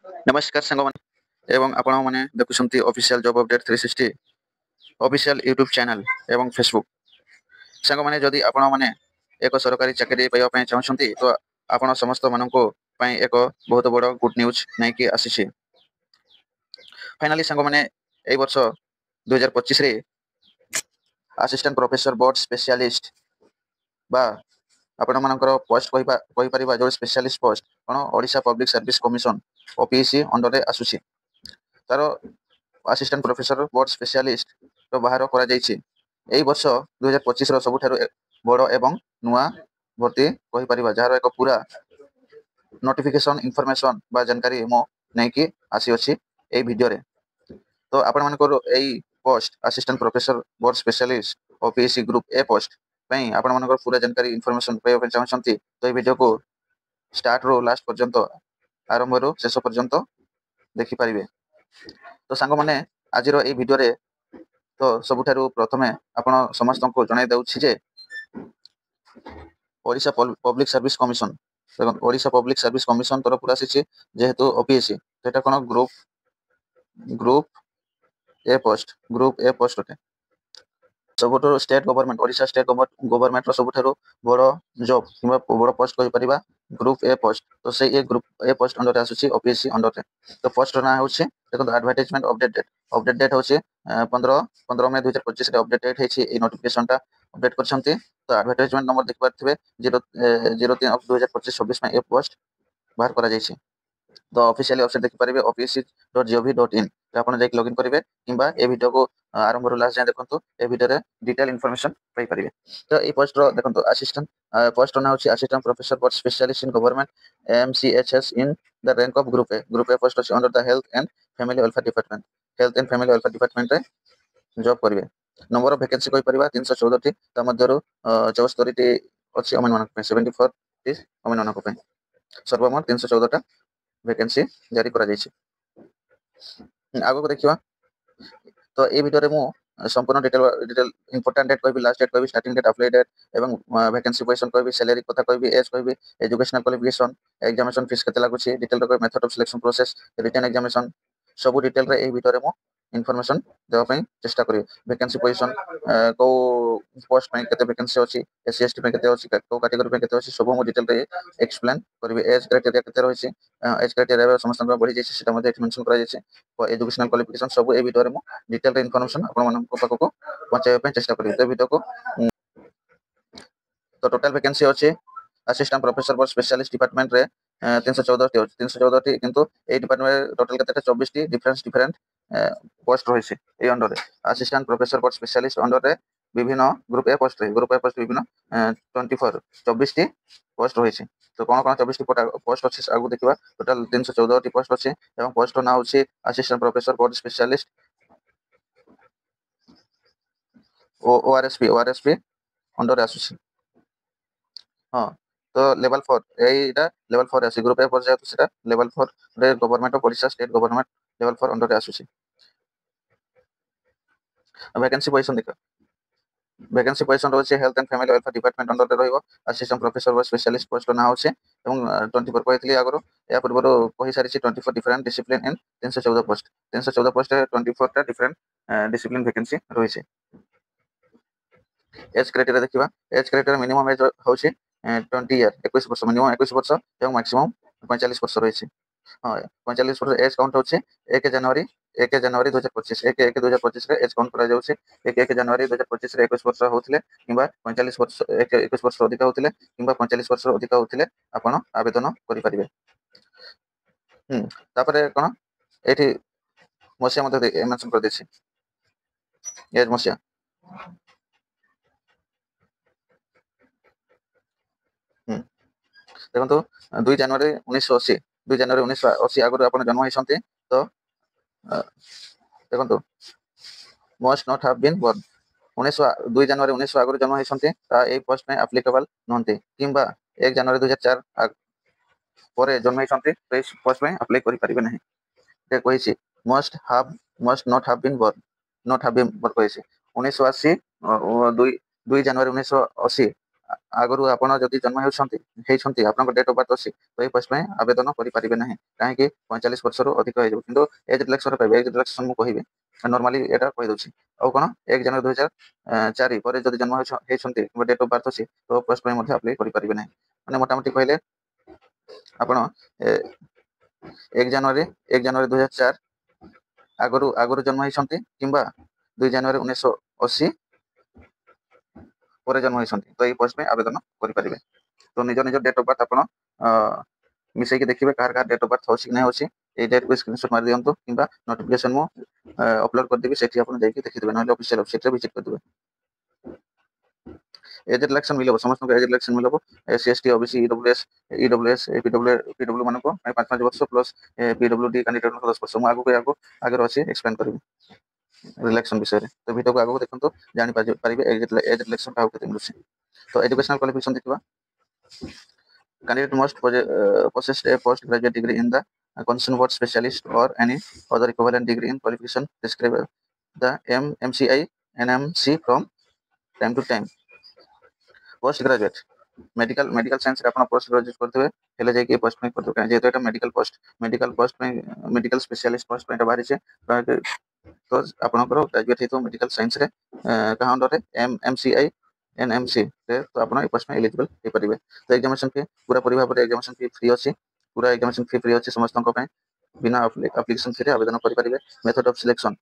नमस्कार सांग मैंने एवं आपण मैंने देखुं official job update 360 official YouTube channel एवं फेसबुक सांग मैंने जदि आपण मैंने एक सरकारी चाकरी पाइबा चाहते तो आपण समस्त मानक एक बहुत बड़ गुड न्यूज नहीं कि आसी फाइनाली सांग मैंने यही वर्ष 2025 असिस्टेंट प्रोफेसर बोर्ड स्पेशलिस्ट बा आपण मानकर पोस्ट कहीपर जो स्पेशलिस्ट पोस्ट कौन Odisha public service commission OPSC under रे आसुची तार असिस्टेंट प्रोफेसर बोर्ड स्पेशलिस्ट तो बाहर करा यही वर्ष 2025 सबुठ बड़ एवं नुआ भर्ती कहीपर जार एक पूरा नोटिफिकेशन इनफॉरमेशन बा जानकारी मो नहीं कि आसी अच्छी यही वीडियो रे तो आपण मानकर यही post assistant professor board specialist OPSC group A post आपण मानकर पूरा जानकारी इनफॉरमेशन पाइबा चाहते तो ये वीडियो को स्टार्ट रो लास्ट पर्यंत आरंभ रो शेष पर्यंत देखि पारिबे। तो सांग माने आज ये वीडियो रे तो सबुठारु प्रथमे आपण समस्त को जणाई दउछि जे ओडिशा पब्लिक सर्विस कमिशन देखो ओडिशा पब्लिक सर्विस कमिशन तरफ आसी जेहेतु ओपीएससी सेटा कोन ग्रुप ए पोस्ट अटे सबुठ state government Odisha state government रो सबुठ बड़ जॉब कि बड़ पोस्ट कहि परिबा ग्रुप ए पोस्ट तो से ए ग्रुप ए पोस्ट अंडर आसुची ओपीएससी अंडर रे तो पोस्ट ना होछि देखो एडवर्टाइजमेंट अपडेट डेट होछि 15 मई 2025 रे अपडेट डेट हेछि ए नोटिफिकेशन टा अपडेट करछंती तो एडवर्टाइजमेंट नंबर देखि पारथिबे 03 ऑफ 2025 26 में ए पोस्ट बाहर करा जायछि तो ऑफिशियली वेबसाइट देखि पारिबे opsc.gov.in आपण जाई लॉगिन करिवे किंबा ए वीडियो को आरंभ रो लास्ट जाय देखंतु ए वीडियो रे डिटेल इन्फॉर्मेशन पाई पारिबे। तो ए पोस्ट रो देखंतु असिस्टेंट पोस्ट ना होछि assistant professor for specialist in government एमसीएचएस in the rank of group A post अछि under the health and family welfare department रे जॉब करिवे। नंबर ऑफ वैकेंसी कोइ परिबा 314 टी त मध्यरु 74 टी अछि अमन मानक पे 74 टी अमन मानक पे सर्वमोट 314 टा वैकेंसी जारी करा जायछि। आगो को देखिवा तो ए वीडियो रे मु संपूर्ण डिटेल इंपोर्टेंट डेट कहबी लास्ट डेट कहबी स्टार्टिंग डेट अप्लाई डेट एवं वैकेंसी पोजीशन कहबी सैलरी कथा कहबी एज कहबी एजुकेशनल क्वालिफिकेशन एग्जामिनेशन फीस केते लागुछि डिटेल रो method of selection process written examination सब डिटेल रे ए वीडियो रे मु इन्फॉर्मेशन देवा पई चेष्टा करी वैकेंसी पोजीशन को पोस्ट में केते वैकेंसी अछि एससी एसटी में केते अछि को कैटेगरी में केते अछि सब मु डिटेल रे एक्सप्लेन करबी एज क्राइटेरिया केते रहिछि एज क्राइटेरिया समस्त बढ़ी जायछि सेटा मध्ये मेंशन करा जायछि एजुकेशनल क्वालिफिकेशन सब ए वीडियो रे मु डिटेल रे इन्फॉर्मेशन आपण मानन को पाको को पहुंचाबे पे चेष्टा करी तो वीडियो को तो टोटल वैकेंसी अछि assistant professor for specialist department रे 314 टी 314 टी किंतु ए डिपार्टमेंट टोटल केते 24 टी डिफरेंट पोस्ट रहिछि ए अंडर रे assistant professor for specialist under रे विभिन्न ग्रुप ए पोस्ट विभिन्न 24 24 टी पोस्ट रहिछि। तो कोन कोन 24 टी पोस्ट अछि आगु देखिबा टोटल 314 टी पोस्ट अछि एवं पोस्ट ना होछि assistant professor for specialist ORSP under आसुछि। हां तो लेवल 4 एटा लेवल 4 आसी ग्रुप ए पर जाय तो सेटा लेवल 4 रे government of Odisha state government level 4 under आसुछि। वैकेंसी पोजीशन देखो वैकेंसी पोजीशन रोचे health and family welfare department under रे रहइबो असिस्टेंट प्रोफेसर व स्पेशलिस्ट पोस्ट ना होचे एवं 24 कहथली आगरो या पूर्व कहि सारी 24 डिफरेंट डिसिप्लिन इन 314 पोस्ट 24 टा डिफरेंट डिसिप्लिन वैकेंसी रहिছে। एज क्राइटेरिया देखिबा एज क्राइटेरिया मिनिमम एज होचे 20 ईयर 21 वर्ष मिनिमम 21 वर्ष एवं मैक्सिमम 45 वर्ष रहिছে। हां 45 वर्ष एज काउंट होचे 1 जनवरी 2025 1 2025 रे एज काउंट करा जाउचे 1 जनवरी 2025 रे 21 वर्ष होथिले किबा 45 वर्ष 21 वर्ष अधिक होथिले किबा 45 वर्ष अधिक होथिले आपण आवेदन करि परिबे। तापरे कोन एठी मसिया मते मेंशन कर देछि एज मसिया देखो 2 जनवरी 1980 2 जनवरी 1980 आगु आपण जन्म होइसंते तो देखो must not have been born 2 January 1900 आगु जन्म होइसंते ता ए पोस्ट में एप्लीकेबल नहंते किबा 1 जनवरी 2004 परे जन्म होइसंते तो इस पोस्ट में अप्लाई करि परिबे नहीं ते कहिछि must not have been born कहिछि 1980 2 जनवरी 1980 ଆଗରୁ ଆପଣ ଯଦି ଜନ୍ମ ହେଇଛନ୍ତି ଆପଣଙ୍କ ଡେଟ୍ ଅଫ୍ ବାର୍ଥ ଅଛି ତ ଏଇ ପୋଷ୍ଟ ପାଇଁ ଆବେଦନ କରିପାରିବେ ନାହିଁ, କାହିଁକି 45 ବର୍ଷରୁ ଅଧିକ ହେଇଯିବ। କିନ୍ତୁ ଏଜ୍ ରିଲାକ୍ସେସନ୍ ପାଇବେ। ଏଜ୍ ରିଲାକ୍ସେସନ୍ ମୁଁ କହିବି, ନର୍ମାଲି ଏଇଟା କହିଦେଉଛି। ଆଉ କ'ଣ 1 ଜାନୁଆରୀ 2004 ପରେ ଯଦି ଜନ୍ମ ହେଇଛନ୍ତି କିମ୍ବା ଡେଟ୍ ଅଫ୍ ବାର୍ଥ ଅଛି ତ ପୋଷ୍ଟ ପାଇଁ ମଧ୍ୟ ଆପ୍ଲାଏ କରିପାରିବେ ନାହିଁ। ମାନେ ମୋଟାମୋଟି କହିଲେ ଆପଣ 1 ଜାନୁଆରୀ 2004 ଆଗରୁ ଜନ୍ମ ହେଇଛନ୍ତି କିମ୍ବା 2 ଜାନୁଆରୀ 1980 ପରେ ଜନ୍ମ ହେଇଛନ୍ତି ତ ଏଇ ପୋଷ୍ଟ ପାଇଁ ଆବେଦନ କରିପାରିବେ। ତ ନିଜ ଡେଟ୍ ଅଫ୍ ବାର୍ଥ ଆପଣ ମିଶେଇକି ଦେଖିବେ କାହାର ଡେଟ୍ ଅଫ୍ ବାର୍ଥ ଅଛି କି ନାହିଁ ଅଛି। ଏଇ ଡେଟ୍କୁ ସ୍କ୍ରିନଶଟ୍ ମାରି ଦିଅନ୍ତୁ କିମ୍ବା ନୋଟିଫିକେସନ୍ ମୁଁ ଅପଲୋଡ଼ କରିଦେବି, ସେଠି ଆପଣ ଯାଇକି ଦେଖିଦେବେ, ନହେଲେ ଅଫିସିଆଲ୍ ୱେବସାଇଟ୍ରେ ଭିଜିଟ୍ କରିଦେବେ। ଏଜ୍ ରିଲାକ୍ସେସନ୍ ମିଳିବ, ସମସ୍ତଙ୍କୁ ଏଜ୍ ରିଲାକ୍ସେସନ୍ ମିଳିବ। SC ST OBC EWS PW ମାନଙ୍କୁ 5 ବର୍ଷ ପ୍ଲସ୍ PWD କ୍ୟାଣ୍ଡିଡେଟ୍ଙ୍କୁ 10 ବର୍ଷ। ମୁଁ ଆଗରେ ଅଛି ଏକ୍ସପ୍ଲେନ୍ କରିବି ରିଲାକ୍ସେସନ୍ ବିଷୟରେ। ତ ଭିଡ଼ିଓକୁ ଆଗକୁ ଦେଖନ୍ତୁ, ଜାଣିପାରିବେ ଏଜ୍ ରିଲାକ୍ସେସନ୍ କାହାକୁ କେତେ ମିଳୁଛି। ତ ଏଜୁକେଶନାଲ୍ କ୍ୱାଲିଫିକେସନ୍ ଦେଖିବା। Candidate must possess a post-graduate degree in the concerned word specialist or any other equivalent degree in qualification describe the MCI NMC from time to time. Post graduate medical science रे आपण post graduate करथिबे हेले जाय के post में करथिबे, जेहेतु एटा medical post में medical specialist post में एटा बाहरी छे। तो आपनकर ग्रेजुएट हेतु मेडिकल साइंस रे कहा अंडर रे MCI NMC रे तो आपण ए पोस्ट में एलिजिबल हे परिबे। तो एग्जामिनेशन फी पूरा परिभार पर एग्जामिनेशन फी फ्री अछि, पूरा एग्जामिनेशन फी फ्री अछि समस्त को बिना एप्लिकेशन फी रे आवेदन करि परिबे। Method of selection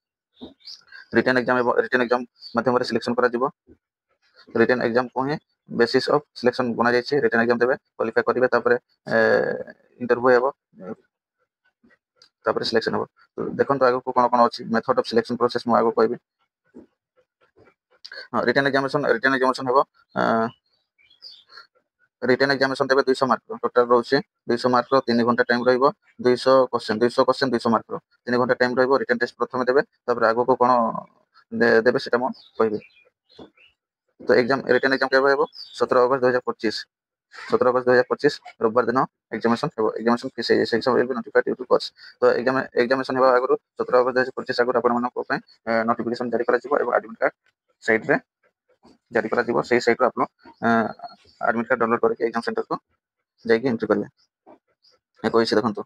written exam माध्यम रे सिलेक्शन करा जिवो। रिटन एग्जाम को ही बेसिस ऑफ सिलेक्शन बना जाय छै। रिटन एग्जाम देबे, क्वालिफाई करिवे, तापर इंटरव्यू हेबो, तापर सिलेक्शन हेबो। तो देखंतु आगु को कोन अछि मेथड ऑफ सिलेक्शन प्रोसेस मु आगु कहबी। रिटन एग्जामिनेशन हेबो। रिटन एग्जामिनेशन देबे 200 मार्क टोटल रहउछि। 200 मार्क 3 घंटा टाइम रहइबो। 200 क्वेश्चन 200 मार्क 3 घंटा टाइम रहइबो। रिटन टेस्ट प्रथमे देबे, तापर आगु को कोन देबे सेटा मु कहबी। तो रिटन एग्जाम केबे हेबो 17 अगस्त 2025 रविवार दिन एग्जामिनेशन हेबो। Examination fees exam will be notified due to course. तो एग्जामिनेशन हेबा आगु 17 अगस्त 2025 आगु आपण मानको पय नोटिफिकेशन जारी करा जिवो एवं एडमिट कार्ड साइट रे जारी करा जिवो। सेही साइट रो आपण एडमिट कार्ड डाउनलोड करके एग्जाम सेंटर को जाइके एंट्री करिवे। ए कोइ से देखंतु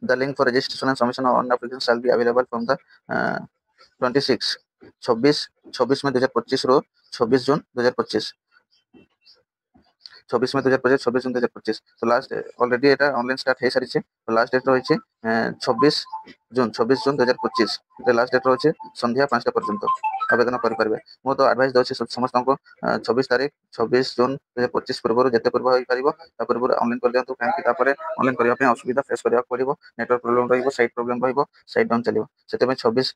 the link for registration and submission on application shall be available from the 26 में 2025 रो 26 जून 2025 26 में 2025 26 जून 2025। तो लास्ट ऑलरेडी एटा ऑनलाइन स्टार्ट हे सारी छे। तो लास्ट डेट रही छे 26 जून 2025 लास्ट डेट रही संध्या 5टा पर्यंत आवेदन करि परबे। मो तो एडवाइस दउछि समस्त को 26 तारीख 26 जून 2025 पूर्व जेते पूर्व होई परिबो ता पूर्व ऑनलाइन कर दियंतु, काहे कि तापरे ऑनलाइन करिया पे असुविधा फेस करिया पड़िबो। नेटवर्क प्रॉब्लम रहिबो, साइट प्रॉब्लम रहिबो, साइट डाउन चलिबो। सेते में 26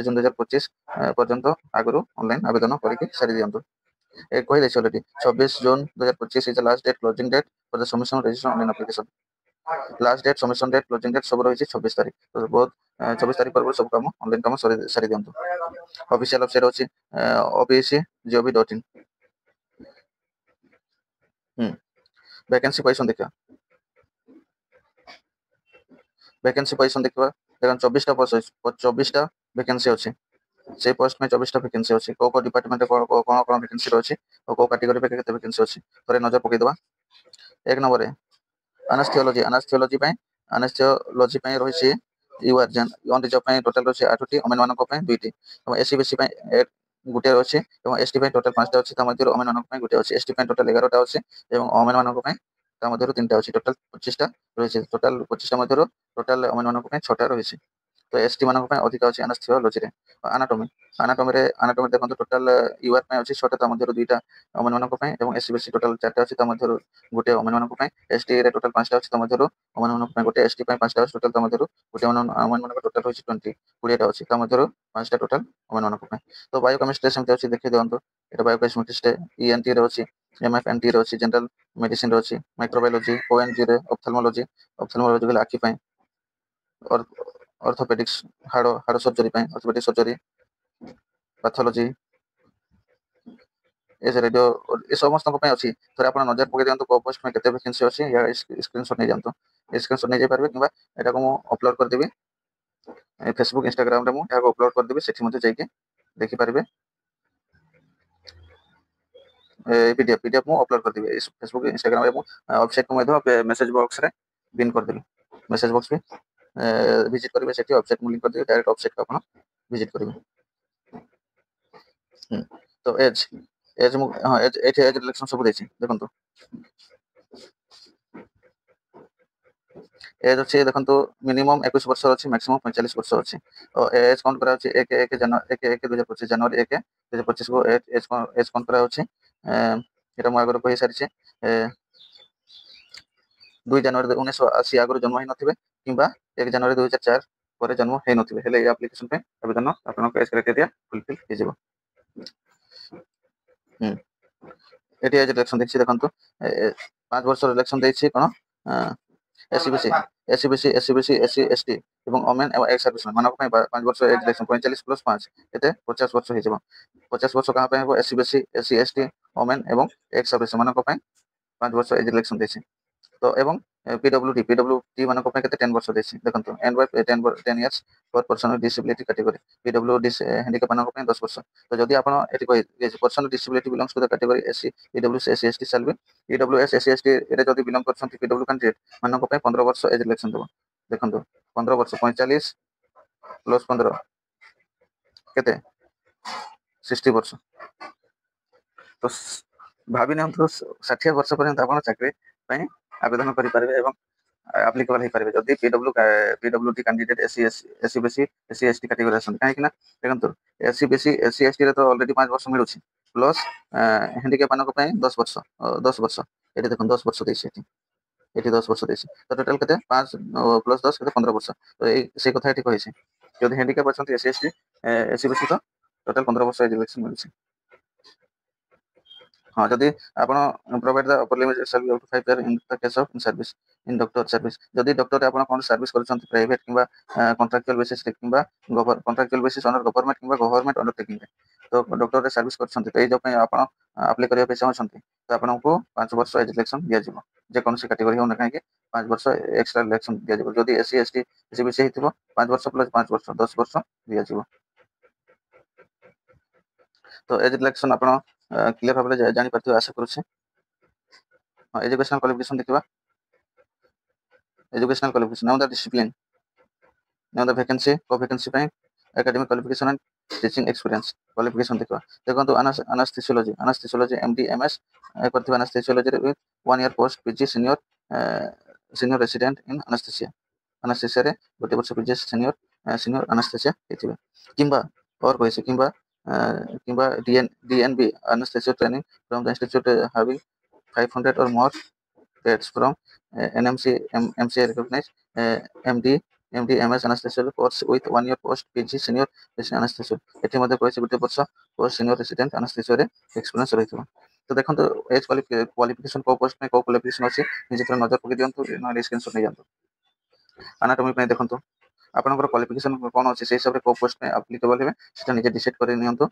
जून 2025 पर्यंत आगु ऑनलाइन आवेदन करके सारी दियंतु। एक कहि दैछ already 26 June 2025 is the last date closing date for the submission registration online application. Last date submission date closing date सब रही 26 तारीख। तो बहुत 24 तारीख पर सब काम ऑनलाइन काम सारी दियंतु। ऑफिशियल वेबसाइट अछि obc.gov.in। वैकेंसी पैसा देखा देखो 24टा वैकेंसी अछि। से पोस्ट में 24टा वैकेंसी अछि। को डिपार्टमेंट कोन वैकेंसी अछि और को कैटेगरी पे केते वैकेंसी अछि थोरे नजर पकई दबा। एक नंबर अनेस्थीसियोलॉजी पे रही छि यूआर जन ऑन जॉब पे टोटल रही 8टी, ओमेन मानक पे 2टी, और एससी बीसी पे गुटे अछि, और एसटी पे टोटल 5टा अछि। ता मध्ये ओमेन मानक पे गुटे अछि। एसटी पे टोटल 11टा अछि एवं ओमेन मानक पे ता मध्ये 3टा अछि। टोटल 25टा रही छि। टोटल 25टा मध्ये टोटल ओमेन मानक पे 6टा रही छि। तो एसटी मानक पे अधिक अछि एनेस्थीसियोलॉजी रे। एनाटॉमी देखंतु टोटल यूआर पे अछि 6टा, ता मध्ये 2टा ओमेन मानक पे, एवं एससी बीसी टोटल 4टा अछि, ता मध्ये गुटे ओमेन मानक पे। एसटी रे टोटल 5टा अछि, ता मध्ये ओमेन मानक पे गुटे, एसटी पे 5टा अछि टोटल, ता मध्ये गुटे ओमेन मानक टोटल रही 20टा अछि, ता मध्ये 5टा टोटल ओमेन मानक पे। तो बायोकेमिस्ट्री सेमते अछि देखि दियंतु। एटा बायोकेमिस्ट्री ईएनटी रे अछि, एमएफएनटी रे अछि, जनरल मेडिसिन रे अछि, माइक्रोबायोलॉजी ओएनजी रे, ऑप्थेल्मोलॉजी गले आखि पे, और ऑर्थोपेडिक्स हार्ड सर्जरी पे, ऑर्थोपेडिक सर्जरी, पैथोलॉजी एज रेडियो ए समस्त पे अछि। थोरे आपण नजर पकई दियंतु को पोस्ट में केते वैकेंसी अछि, या स्क्रीनशॉट नै जानतु। स्क्रीनशॉट नै जाय परबे किबा एटा को मु अपलोड कर देबी फेसबुक इंस्टाग्राम रे, मु एटा को अपलोड कर देबी, सेठी मध्ये जाय के देखि परबे। पीडीएफ ମୁଁ ଅପଲୋଡ୍ କରିଦେବି ଫେସବୁକ୍ ଇନଷ୍ଟାଗ୍ରାମ ଏବଂ ୱେବସାଇଟ୍ କୁ ମଧ୍ୟ ମେସେଜ ବକ୍ସରେ ପିନ୍ କରିଦେବି। ମେସେଜ ବକ୍ସ ବି ଭିଜିଟ୍ କରିବେ, ସେଠି ୱେବସାଇଟ୍ ମୁଁ ଲିଙ୍କ୍ କରିଦେବି, ଡାଇରେକ୍ଟ ୱେବସାଇଟ୍ ଆପଣ ଭିଜିଟ୍ କରିବେ। ତ ଏଜ୍ ମୁଁ ହଁ ଏଠି ଏଜ୍ ରିଲେକ୍ସନ୍ ସବୁ ଦେଇଛି ଦେଖନ୍ତୁ। ଏଜ୍ ଅଛି ଦେଖନ୍ତୁ ମିନିମମ୍ 21 ବର୍ଷ ଅଛି, ମ୍ୟାକ୍ସିମମ୍ 45 ବର୍ଷ ଅଛି। ଏଜ୍ କାଉଣ୍ଟ କରାଯାଉଛି 1/1/2025 ଜାନୁଆରୀ 1/2025 କୁ ଏଜ୍ କାଉଣ୍ଟ କରାଯାଉଛି। ଏଇଟା ମୁଁ ଆଗରୁ କହିସାରିଛି। 2 ଜାନୁଆରୀ 1980 ଆଗରୁ ଜନ୍ମ ହେଇନଥିବେ କିମ୍ବା 1 ଜାନୁଆରୀ 2004 ପରେ ଜନ୍ମ ହେଇନଥିବେ, ହେଲେ এই ଆପ୍ଲିକେସନ୍ ପାଇଁ ଆବେଦନ ଆପଣଙ୍କ ଏଜ୍ କ୍ରାଇଟେରିଆ ଫୁଲଫିଲ୍ ହେଇଯିବ। ଏଠି ଏଜ୍ ରିଲେକ୍ସନ୍ ଦେଇଛି ଦେଖନ୍ତୁ 5 ବର୍ଷ ରିଲେକ୍ସନ୍ ଦେଇଛି କ'ଣ SCBC, SC, ST ଏବଂ ଓମେନ୍ ଏବଂ ଏକ୍ସ ସର୍ଭିସମ୍ୟାନ୍ ମାନଙ୍କ ପାଇଁ 5 ବର୍ଷ ଏଜ୍ ରିଲେକ୍ସନ୍ 45 + 5 କେତେ 50 ବର୍ଷ ହେଇଯିବ। 50 ବର୍ଷ କାହା ପାଇଁ ହେବ? SCBC, SC, ST, ଓମେନ୍ ଏବଂ ଏକ୍ସ ସର୍ଭିସମ୍ୟାନ୍ ମାନଙ୍କ ପାଇଁ 5 ବର୍ଷ ଏଜ୍ ରିଲେକ୍ସନ୍ ଦେଇଛି। ତ ଏବଂ PWD ମାନଙ୍କ ପାଇଁ କେତେ 10 ବର୍ଷ ଦେଇଛି ଦେଖନ୍ତୁ। N by 10 years for person with disability category। PWD handicap ମାନଙ୍କ ପାଇଁ 10 ବର୍ଷ। ତ ଯଦି ଆପଣ ଏଠି କହିବେ person with disability belongs to the category SC, EWS, SC, ST shall be EWS, SC, ST ଏରେ ଯଦି ବିଲଙ୍ଗ କରୁଛନ୍ତି PW କ୍ୟାଣ୍ଡିଡେଟ୍ ମାନଙ୍କ ପାଇଁ 15 ବର୍ଷ ଏଜ୍ ରିଲେକ୍ସନ୍ ଦେବ। ଦେଖନ୍ତୁ 15 ବର୍ଷ 45 + 15 କେତେ 60 ବର୍ଷ। ତ ଭାବି ନିଅନ୍ତୁ 60 ବର୍ଷ ପର୍ଯ୍ୟନ୍ତ ଆପଣ ଚାକିରି ପାଇଁ ଆବେଦନ କରିପାରିବେ ଏବଂ ଆପ୍ଲିକେବଲ୍ ହେଇପାରିବେ ଯଦି PWD candidate SCBC, SC, ST category ଆସନ୍ତି। କାହିଁକି ନା ଦେଖନ୍ତୁ SCBC, SC, ST ରେ ତ ଅଲରେଡି 5 ବର୍ଷ ମିଳୁଛି, ପ୍ଲସ୍ ହ୍ୟାଣ୍ଡିକାପ୍ ମାନଙ୍କ ପାଇଁ 10 ବର୍ଷ 10 ବର୍ଷ। ଏଠି ଦେଖନ୍ତୁ 10 ବର୍ଷ ଦେଇଛି, ଏଠି 10 ବର୍ଷ ଦେଇଛି। ତ ଟୋଟାଲ୍ କେତେ 5 + 10 କେତେ 15 ବର୍ଷ। ତ ସେଇ କଥା ଏଠି କହିଛି। ଯଦି ହ୍ୟାଣ୍ଡିକାପ୍ ଅଛନ୍ତି SC, ST, SCBC ତ ଟୋଟାଲ୍ 15 ବର୍ଷ ଏଜ୍ ରିଲେକ୍ସନ୍ ମିଳୁଛି। ହଁ ଯଦି ଆପଣ provide the upper limit shall be up to 5 years in the case of service in doctor service। ଯଦି ଡକ୍ଟରରେ ଆପଣ କ'ଣ ସର୍ଭିସ୍ କରୁଛନ୍ତି ପ୍ରାଇଭେଟ୍ କିମ୍ବା କଣ୍ଟ୍ରାକ୍ଚୁଆଲ୍ ବେସିସ୍ରେ କିମ୍ବା କଣ୍ଟ୍ରାକ୍ଚୁଆଲ୍ ବେସିସ୍ ଅଣ୍ଡର ଗଭର୍ଣ୍ଣମେଣ୍ଟ କିମ୍ବା ଗଭର୍ଣ୍ଣମେଣ୍ଟ ଅଣ୍ଡରଟେକିଂରେ ତ ଡକ୍ଟରରେ ସର୍ଭିସ୍ କରୁଛନ୍ତି, ତ ଏଇ ଜବ୍ ପାଇଁ ଆପଣ ଆପ୍ଲାଏ କରିବା ପାଇଁ ଚାହୁଁଛନ୍ତି, ତ ଆପଣଙ୍କୁ 5 ବର୍ଷ ଏଜ୍ ରିଲେକ୍ସନ୍ ଦିଆଯିବ। ଯେକୌଣସି କାଟେଗୋରୀ ହେଉନା କାହିଁକି 5 ବର୍ଷ ଏକ୍ସଟ୍ରା ରିଲେକ୍ସନ୍ ଦିଆଯିବ। ଯଦି SC, ST, SCBC ହେଇଥିବ 5 ବର୍ଷ + 5 ବର୍ଷ 10 ବର୍ଷ ଦିଆଯିବ। ତ ଏଜ୍ ରିଲାକ୍ସନ୍ ଆପଣ କ୍ଲିୟର ଭାବରେ ଜାଣିପାରୁଥିବେ ଆଶା କରୁଛି। ହଁ ଏଜୁକେସନାଲ କ୍ୱାଲିଫିକେସନ୍ ଦେଖିବା। Educational qualification now the discipline, now the vacancy vacancy ପାଇଁ academic qualification and teaching experience qualification ଦେଖିବା। ଦେଖନ୍ତୁ ଆନାସ୍ଥେସିଓଲୋଜି MD MS କରିଥିବା ଆନାସ୍ଥେସିଓଲୋଜିରେ with 1 year post PG senior resident in ଆନାସ୍ଥେସିଆରେ 1 ବର୍ଷ PG ସିନିୟର ଆନାସ୍ଥେସିଆ ହେଇଥିବେ କିମ୍ବା କହିଛି କିମ୍ବା DNB anesthesia training from the institute having 500 or more beds from NMC MCI recognized MD MS anesthesia course with 1 year post PG senior resident anesthesia। ଏଠି ମଧ୍ୟ କହିଛି 1 ବର୍ଷ post senior resident anesthesia ରେ experience ରହିଥିବ। ତ ଦେଖନ୍ତୁ ଏଜ୍ କ୍ୱାଲିଫିକେସନ୍ କୋଉ post ପାଇଁ କୋଉ କ୍ୱାଲିଫିକେସନ୍ ଅଛି ନିଜେ ଥରେ ନଜର ପକେଇ ଦିଅନ୍ତୁ, ନହେଲେ ସ୍କ୍ରିନଶଟ୍ ନେଇଯାନ୍ତୁ। ଆନାଟୋମି ପାଇଁ ଦେଖନ୍ତୁ ଆପଣଙ୍କର କ୍ୱାଲିଫିକେସନ୍ କ'ଣ ଅଛି, ସେଇ ହିସାବରେ କୋଉ ପୋଷ୍ଟ ପାଇଁ ଆପ୍ଲିକେବଲ୍ ହେବେ ସେଟା ନିଜେ ଡିସାଇଡ୍ କରି ନିଅନ୍ତୁ।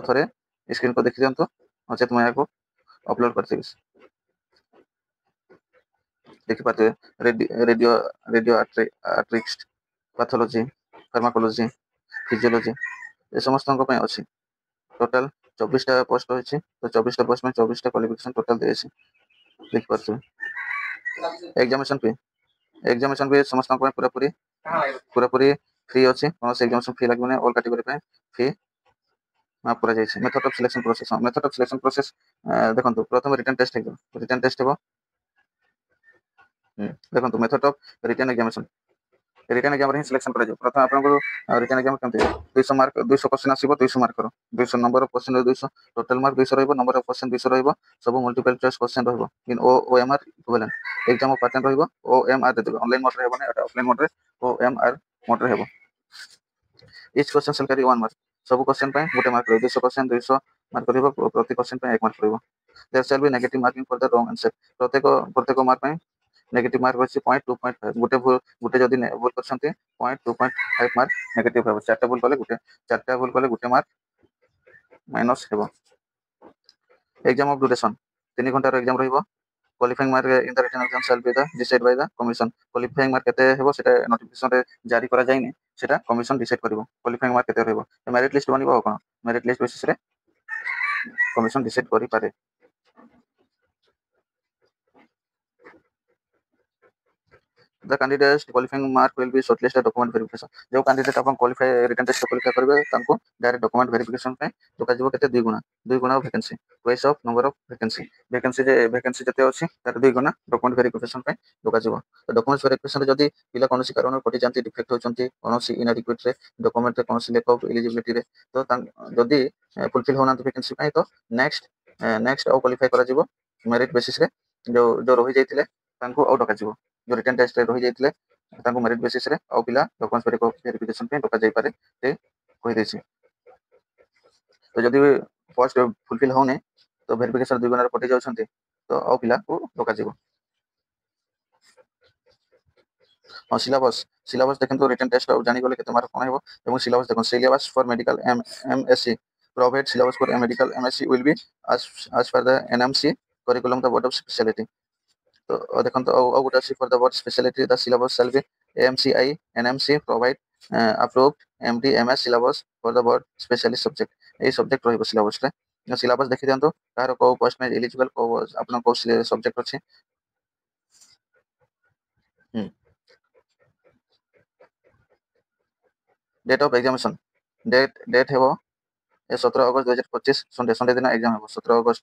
ଥରେ ସ୍କ୍ରିନ୍କୁ ଦେଖିଦିଅନ୍ତୁ, ନଚେତ୍ ମୁଁ ଏହାକୁ ଅପଲୋଡ୍ କରିଦେବି। ଦେଖିପାରୁଥିବେ ରେଡ଼ିଓ ଆର୍ଟ୍ରିକ୍ସ, ପାଥୋଲୋଜି, ଫାର୍ମାକୋଲୋଜି, ଫିଜିଓଲୋଜି ଏ ସମସ୍ତଙ୍କ ପାଇଁ ଅଛି। ଟୋଟାଲ୍ 24ଟା ପୋଷ୍ଟ ରହିଛି। ତ 24ଟା ପୋଷ୍ଟ ପାଇଁ 24ଟା କ୍ୱାଲିଫିକେସନ୍ ଟୋଟାଲ୍ ଦେଇଛି, ଦେଖିପାରୁଥିବେ। ଏକ୍ଜାମିନେସନ୍ ବି ସମସ୍ତଙ୍କ ପାଇଁ ପୁରାପୁରି ଫ୍ରି ଅଛି, କୌଣସି ଏକ୍ଜାମିନେସନ୍ ଫି ଲାଗିବନି। ଅଲ୍ କାଟେଗୋରୀ ପାଇଁ ଫି ମାଫ୍ କରାଯାଇଛି। ମେଥଡ୍ ଅଫ୍ ସିଲେକ୍ସନ୍ ପ୍ରୋସେସ୍ ଦେଖନ୍ତୁ ପ୍ରଥମେ ରିଟନ୍ ଟେଷ୍ଟ ହେବ। ଦେଖନ୍ତୁ ମେଥଡ୍ ଅଫ୍ ରିଟନ୍ ଏକ୍ଜାମିନେସନ୍ ରେ ହିଁ ସିଲେକ୍ସନ୍ କରାଯିବ। ପ୍ରଥମେ ଆପଣଙ୍କୁ ରିଟନ୍ ଏକ୍ଜାମ୍ କେମିତି 200 ମାର୍କ 200 କ୍ୱେଶ୍ଚନ୍ ଆସିବ, 200 ମାର୍କର 200 number of question 200 total mark 200 ରହିବ, ନମ୍ବର ଅଫ୍ କ୍ୱେଶ୍ଚନ୍ 200 ରହିବ। ସବୁ ମଲ୍ଟିପଲ୍ ଚଏସ୍ କ୍ୱେଶ୍ଚନ୍ ରହିବ in OMR equivalent. Exam of pattern ରହିବ OMR ରେ ଦେବେ, ଅନଲାଇନ୍ ମୋଡ୍ରେ ହେବନି, ଏଟା ଅଫଲାଇନ୍ ମୋଡ୍ରେ OMR ମୋଡ୍ରେ ହେବ। Each question shall carry 1 mark. ସବୁ କ୍ୱେଶ୍ଚନ୍ ପାଇଁ 1 ମାର୍କ ରହିବ। 200 କ୍ୱେଶ୍ଚନ୍ 200 ମାର୍କ ରହିବ, ପ୍ରତି କ୍ୱେଶ୍ଚନ୍ ପାଇଁ 1 ମାର୍କ ରହିବ। There shall be negative marking for the wrong answer. ପ୍ରତ୍ୟେକ ମାର୍କ ପାଇଁ ନେଗେଟିଭ୍ ମାର୍କ ଅଛି 0.2.5। ଗୋଟେ ଯଦି ଭୁଲ କରିଛନ୍ତି 0.2.5 ମାର୍କ ନେଗେଟିଭ୍ ହେବ। 4ଟା ଭୁଲ କଲେ 1 ମାର୍କ ମାଇନସ୍ ହେବ। ଏକ୍ଜାମ୍ ଅଫ୍ ଡ୍ୟୁରେସନ୍ 3 ଘଣ୍ଟାର ଏକ୍ଜାମ୍ ରହିବ। Qualifying mark in the written exam shall be decided by the commission. Qualifying mark କେତେ ହେବ ସେଟା ନୋଟିଫିକେସନ୍ରେ ଜାରି କରାଯାଇନି, ସେଟା କମିଶନ୍ ଡିସାଇଡ୍ କରିବ କ୍ୱାଲିଫାଇଂ ମାର୍କ କେତେ ରହିବ। ମେରିଟ୍ ଲିଷ୍ଟ ବନିବ ଆଉ କ'ଣ, ମେରିଟ୍ ଲିଷ୍ଟ ବେସିସ୍ରେ କମିଶନ୍ ଡିସାଇଡ୍ କରିପାରେ। The candidate qualifying mark will be shortlisted document verification जो कैंडिडेट अपन क्वालिफाई रिटन टेस्ट क्वालिफाई करबे तांको डायरेक्ट डॉक्यूमेंट वेरिफिकेशन पे डका जिवो केते 2 गुना vacancy twice of number of vacancy जते अछि तार 2 गुना डॉक्यूमेंट वेरिफिकेशन पे डका जिवो तो डॉक्यूमेंट वेरिफिकेशन जदी पिला कोनोसी कारण कटि जानती डिफेक्ट होचंती कोनोसी इनएडिक्वेट रे डॉक्यूमेंट रे कोनोसी लेक ऑफ एलिजिबिलिटी रे तो जदी फुलफिल होना वैकेंसी पे तो नेक्स्ट और क्वालिफाई करा जिवो मेरिट बेसिस रे जो जो रहि जाइतिले तांको और डका जिवो जो रिटन टेस्ट रे रहि जाइतिले तांको मेरिट बेसिस रे और पिला डॉक्यूमेंट वेरिफिकेशन पे डका जाई पारे ते कहि देछि तो जदी फर्स्ट फुलफिल होने तो वेरिफिकेशन 2 गुना कटि जाउछंती तो और पिला को डका जिवो और सिलेबस देखंतु रिटन टेस्ट और जानि गले केते मार्क कोन हेबो एवं सिलेबस देखो syllabus for medical MSc provide syllabus for medical MSc will be as per the NMC curriculum the board of specialty तो देखो तो गोटे अच्छी for the board speciality the syllabus shall be MCI NMC provide approved MD MS syllabus for the board specialist subject ए subject रहइबो syllabus रे syllabus देखि दियंतो तार को पोस्ट में एलिजिबल को आपन को सब्जेक्ट अछि डेट ऑफ एग्जामिनेशन डेट हेबो 17 अगस्त 2025 संडे दिन एग्जाम हेबो 17 अगस्त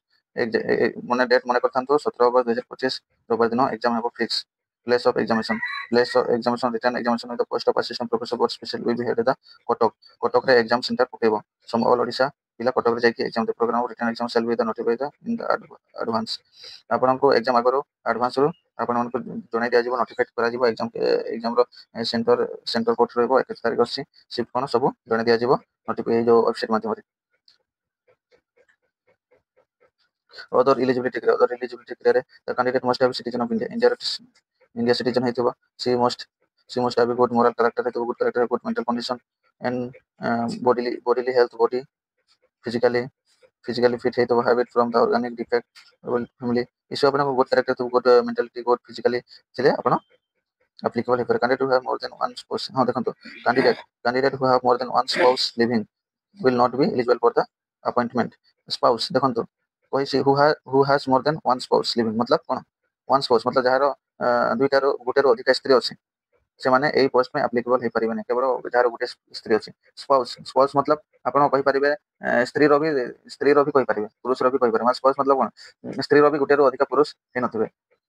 माने डेट माने करथांतो 17 अगस्त 2025 रविवार दिन एग्जाम हेबो fix place of examination written examination with the post of assistant professor board special will be held the Cuttack रे एग्जाम सेंटर पकेबो सम ऑल ओडिशा पिला कटक रे जाकी एग्जाम दे programme written exam shall with the notified in the advance आपन को exam आगरो advance रो आपन को जणाई दिया जिवो नोटिफाइड करा जिवो एग्जाम रो सेंटर कोड रहइबो 21 तारिख अछि शिफ्ट कोन सब जणाई दिया जिवो नोटिफाइड जो वेबसाइट माध्यम रे other eligibility criteria the candidate must have citizen of India citizen हेतु she must have a good moral character हेतु good character good mental condition and bodily health body physically fit हेतु have it from the organic defect family इस अपना को good character तो good mentality good physically चले अपना applicable है candidate who have more than one spouse हां देखंतो candidate who have more than one spouse living will not be eligible for the appointment spouse देखंतो कोई who has more than one spouse living मतलब कोन one spouse मतलब जहारो दुईटा रो गुटे रो अधिक स्त्री अछि से माने एई पोस्ट में एप्लीकेबल हे परिबे नै केवल जहारो गुटे स्त्री अछि स्पाउस मतलब आपण कहि परिबे स्त्री रो भी कहि परिबे पुरुष रो भी कहि परिबे स्पाउस मतलब कोन स्त्री रो भी गुटे रो अधिक पुरुष हे नथिबे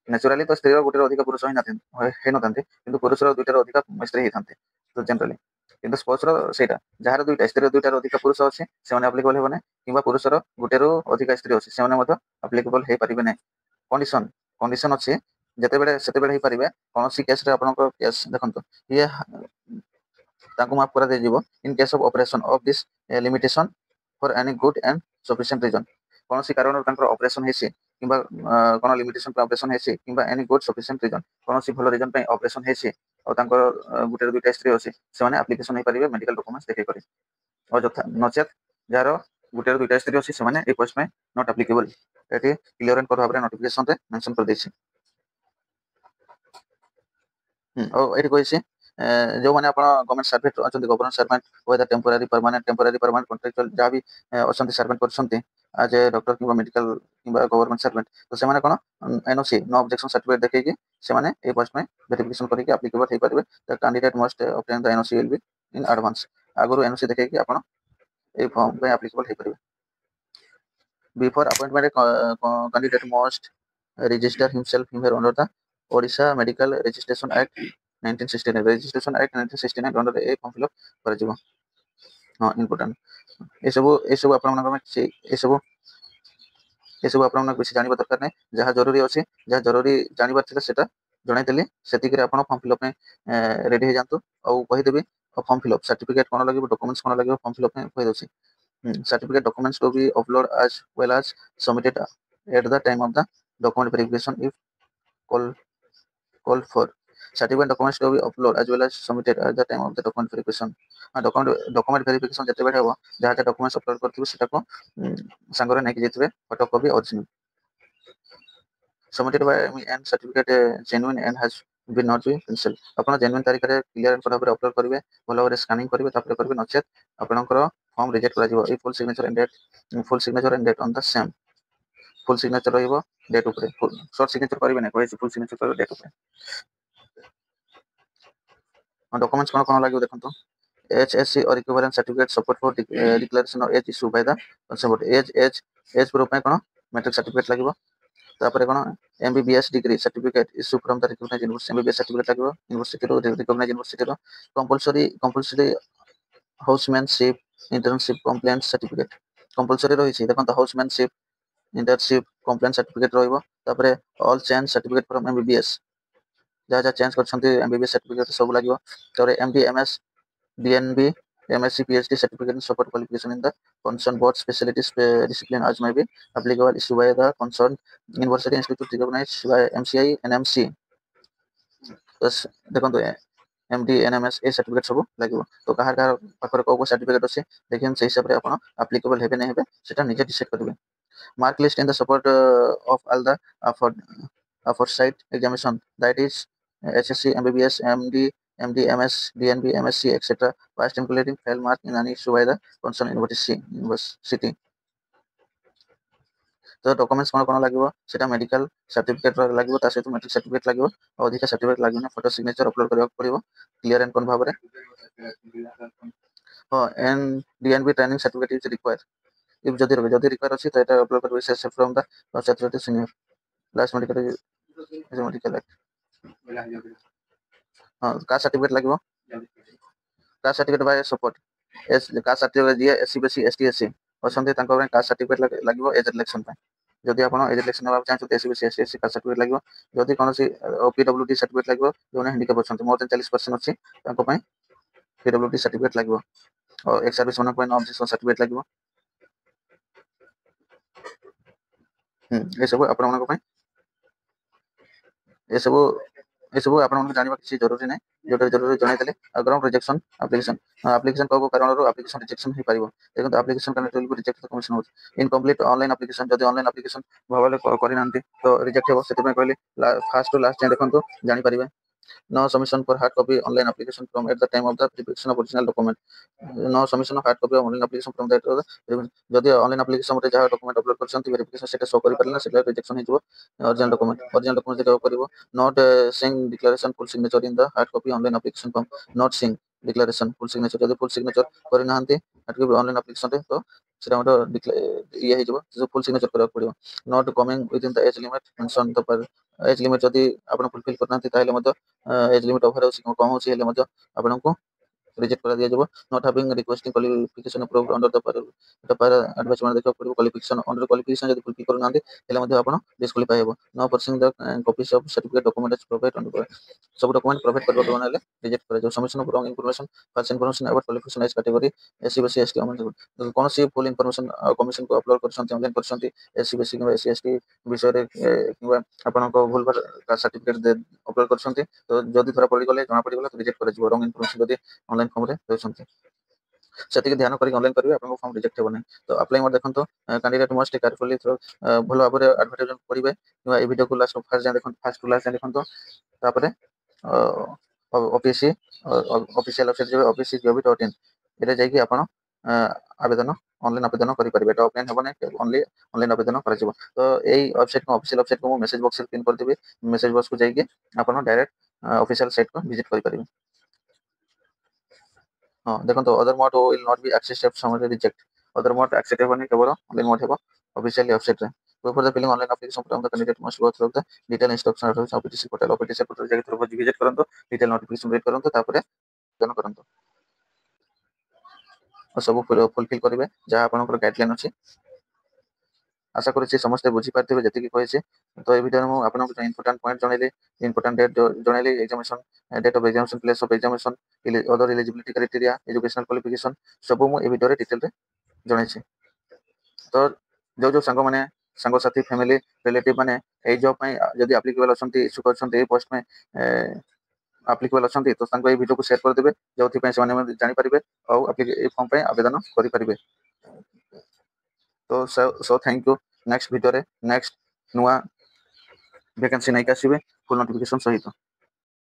नेचुरली तो स्त्री रो गुटे रो अधिक पुरुष हे नथांते किंतु पुरुष रो दुईटा रो अधिक स्त्री हे थांते तो जनरली किंतु स्पाउस रो सेटा जहारो दुईटा स्त्री रो दुईटा रो अधिक पुरुष अछि से माने एप्लीकेबल हेबो नै किबा पुरुष रो गुटे रो अधिक स्त्री अछि से माने मत एप्लीकेबल हे परिबे नै कंडीशन अछि जते बेले सेते बेले हे परिबे कोनोसी केस रे आपन को केस देखंतो ये ताको माफ करा दे जीवो in case of operation of this limitation for any good and sufficient reason कोनोसी कारण तांकर ऑपरेशन हेसी किबा कोन लिमिटेशन पे ऑपरेशन हेसी किबा एनी गुड सफिशिएंट रीजन कोनोसी भलो रीजन पे ऑपरेशन हेसी और तांकर गुटे दुईटा स्त्री अछि से माने एप्लीकेशन हे परिबे मेडिकल डॉक्यूमेंट्स देखै करी और जथा नचेत जारो गुटे दुईटा स्त्री अछि से माने ए पोस्ट में not applicable eighty clear and पर भाबरे नोटिफिकेशन रे मेंशन कर देछि और एटी कहिछि जो माने आपण गवर्नमेंट सर्वेंट अछंती government servant whether temporary permanent contractual जहाँ भी अछंती सर्वेंट करछंती आज ए डॉक्टर किबा मेडिकल किबा गवर्नमेंट सर्वेंट तो से माने कोन एनओसी नो ऑब्जेक्शन सर्टिफिकेट देखै कि से माने ए पोस्ट में वेरिफिकेशन करि कि एप्लीकेबल हे परबे the candidate must obtain the NOC will be in advance आगरो एनओसी देखै कि आपण ए फॉर्म पे एप्लीकेबल हे परबे before appointment candidate must register himself under the Odisha Medical Registration Act 1969 Registration Act 1969 under a form fill up कराଯିବ हां important ए सब आपण मन से ए सब आपण मन कुछ जानिबा दरकार नै जहा जरूरी जानिबार थिला सेटा जणाई देली सेति करे आपण फॉर्म फिल अप में रेडी हे जानतो और कहि देबी फॉर्म फिल अप सर्टिफिकेट कोन लागिबो डॉक्यूमेंट्स कोन लागिबो फॉर्म फिल अप में कहि दोसी certificate documents to be uploaded as well as submitted at the time of the document verification if call for certificate documents to be uploaded as well as submitted at the time of the document verification document verification जते बेर हेबो जहाते documents upload करथिबो सेटा को संगरे नै कि जेतबे photo copy original submitted by me and certificate genuine and has been not be cancelled आपण genuine तारिख रे क्लियर एंड पर अपलोड करबे भलो रे स्कैनिंग करबे तापर करबे नचेत आपनकर फॉर्म रिजेक्ट करा जिवो full signature and date on the same full signature रहिबो डेट ऊपर शॉर्ट सिग्नेचर करबे नै कहै फुल सिग्नेचर करबे डेट ऊपर डॉक्यूमेंट्स कौन कौन लगे देखो HSC और equivalent certificate support for declaration of age issue by the support age proof में कौन मैट्रिक सर्टिफिकेट लगे तापर कौन MBBS degree certificate issue from the recognised university MBBS certificate लगे यूनिवर्सिटी रो रिकॉग्नाइज्ड यूनिवर्सिटी रो compulsory हाउसमैनशिप internship complaint certificate compulsory रही देखो हाउसमैनशिप इंटर्नशिप कंप्लेंट सर्टिफिकेट रहिबो तापर all change certificate from MBBS जहाँ जहाँ चेंज कर MBBS सर्टिफिकेट सब लगे तापर MD MS DNB MSc PhD certificate and support qualification in the concerned board specialty discipline as may be applicable issued by the concerned university institute recognized by MCI and MC बस देखो MD NMS A certificate सब लगे तो कहार कहार पाखर को certificate अच्छे देखिए से हिसाब से आप एप्लिकेबल हेबे नहीं हेबे सेटा निजे डिसाइड करेंगे mark list in the support of all the afford aforesaid examination that is HSC MBBS MD MD MS DNB MSc etc past including fail mark in any issue by the concerned university तो documents कौन कौन लगे सेटा medical certificate लगे सहित matric certificate लगे और अधिक सर्टिफिकेट लगे फोटो सिग्नेचर अपलोड करने पड़ो क्लियर एंड कौन भाव हाँ and DNB training certificate is required if जदि रिक्वायर अछि तो एटा अपलोड करबे से from the saturated senior last medical हां कास्ट सर्टिफिकेट लागबो caste certificate by support as caste certificate दिए SC BC ST SC अछंती तांको रे कास्ट सर्टिफिकेट लागबो एज इलेक्शन पे जदि आपण एज इलेक्शन नबा चाहछो SC BC ST SC caste certificate लागबो जदि कोनोसी PWD सर्टिफिकेट लागबो जोने हैंडीकैप अछंती मोर देन 40% अछि तांको पय PWD सर्टिफिकेट लागबो और एक service one point objection certificate लागबो ये सब आपण मानक पय ये सब आपण जानवा किसी जरूरी नहीं जोटा जरूरी जणाई देले ग्राउंड रिजेक्शन एप्लीकेशन को कारण रो एप्लीकेशन रिजेक्शन ही पारिबो देखो एप्लीकेशन करने टोल रिजेक्ट कमिशन हो इनकम्प्लीट ऑनलाइन एप्लीकेशन जदि ऑनलाइन एप्लीकेशन भावले करि नांती तो रिजेक्ट हो सेति में कहली फास्ट टू लास्ट देखंतु जानि परिबे no submission for hard copy online application from at the time of the verification of original document no submission of hard copy of online application from that जदि online application रे जहा document upload करछंती verification सेटा show करि परला सेटा rejection हे जबो original document देखा परिबो not Singh declaration full signature in the hard copy online application form not Singh declaration full signature जदि full signature करि नाहंती हार्ड कॉपी ऑनलाइन एप्लीकेशन रे तो सेटा मतो ये हे जबो जो फुल सिग्नेचर करबा पड़िबो not coming within the age limit mention the per age limit जदि आपण फुलफिल करनांती ताहेले मतो एज लिमिट ओवर होछि कम होछि हेले मतो आपनको रिजेक्ट कर दिया जब not having requesting qualification approved under the per advertisement देखो पड़ो क्वालिफिकेशन अंडर क्वालिफिकेशन जदि फुलफिल करू नांदी हेले मतो आपण डिस्क्वालीफाई हेबो no parsing the copies of certificate document is provide under सब डॉक्यूमेंट प्रोवाइड करबो तो नाले रिजेक्ट करे जो submission of wrong information false information about qualification age category SC BC ST अमन कौन सी फुल इंफॉर्मेशन कमीशन को अपलोड करछंती ऑनलाइन करछंती एससी बीसी कि एससी एसटी विषय रे किबा आपनको भूल भर का सर्टिफिकेट दे अपलोड करछंती तो जदि थोड़ा पड़ी गले जमा पड़ी गला तो रिजेक्ट करे जो रॉन्ग इंफॉर्मेशन जदि ऑनलाइन फॉर्म रे देछंती सेतिके ध्यान करी ऑनलाइन करिवे आपनको फॉर्म रिजेक्ट हेबो नै तो अप्लाई मोर देखंतो कैंडिडेट मस्ट केयरफुली थ्रो भलो भाबरे एडवर्टाइजमेंट करिवे किबा ए वीडियो को लास्ट फर्स्ट जान देखंतो फास्ट टू लास्ट जान देखंतो तापरे ओपीसी ऑफिशियल वेबसाइट जे opc.gov.in एटा जाई कि आपण आवेदन ऑनलाइन आवेदन करि परिबे एटा ऑफलाइन हेबो नै ओनली ऑनलाइन आवेदन करा जिवो तो एई वेबसाइट को ऑफिशियल वेबसाइट को मेसेज बॉक्स रे पिन कर देबे मेसेज बॉक्स को जाई कि आपण डायरेक्ट ऑफिशियल साइट को विजिट करि परिबे हां देखंतो other mode will not be accepted summary reject other mode accept हेबो नै केवल ऑनलाइन मोड हेबो ऑफिशियल वेबसाइट रे before the filling online application form the candidate must go through the detailed instruction of OPTC portal जाके through visit करंतो detail notification read करंतो तापरे जन करंतो और सब फुलफिल करिवे जहा आपनकर गाइडलाइन अछि आशा करूछि समस्त बुझी पारथिबे जति कि कहिछि तो ए वीडियो में आपनको जो इंपोर्टेंट पॉइंट जणैले इंपोर्टेंट डेट जणैले examination date of examination place of examination other eligibility criteria educational qualification सब मु ए वीडियो रे डिटेल रे जणैछि तो जो जो संग माने संग साथी फैमिली रिलेटिव माने ए जॉब पय जदि एप्लीकेबल अछंती इशू करछंती ए पोस्ट में एप्लीकेबल अछंती तो संग ए वीडियो को शेयर कर देबे जोथि पय से माने जानि परिबे और ए फॉर्म पय आवेदन करि परिबे तो so thank you next video रे नेक्स्ट नुआ वैकेंसी नहीं आसीबे फुल नोटिफिकेशन सहित।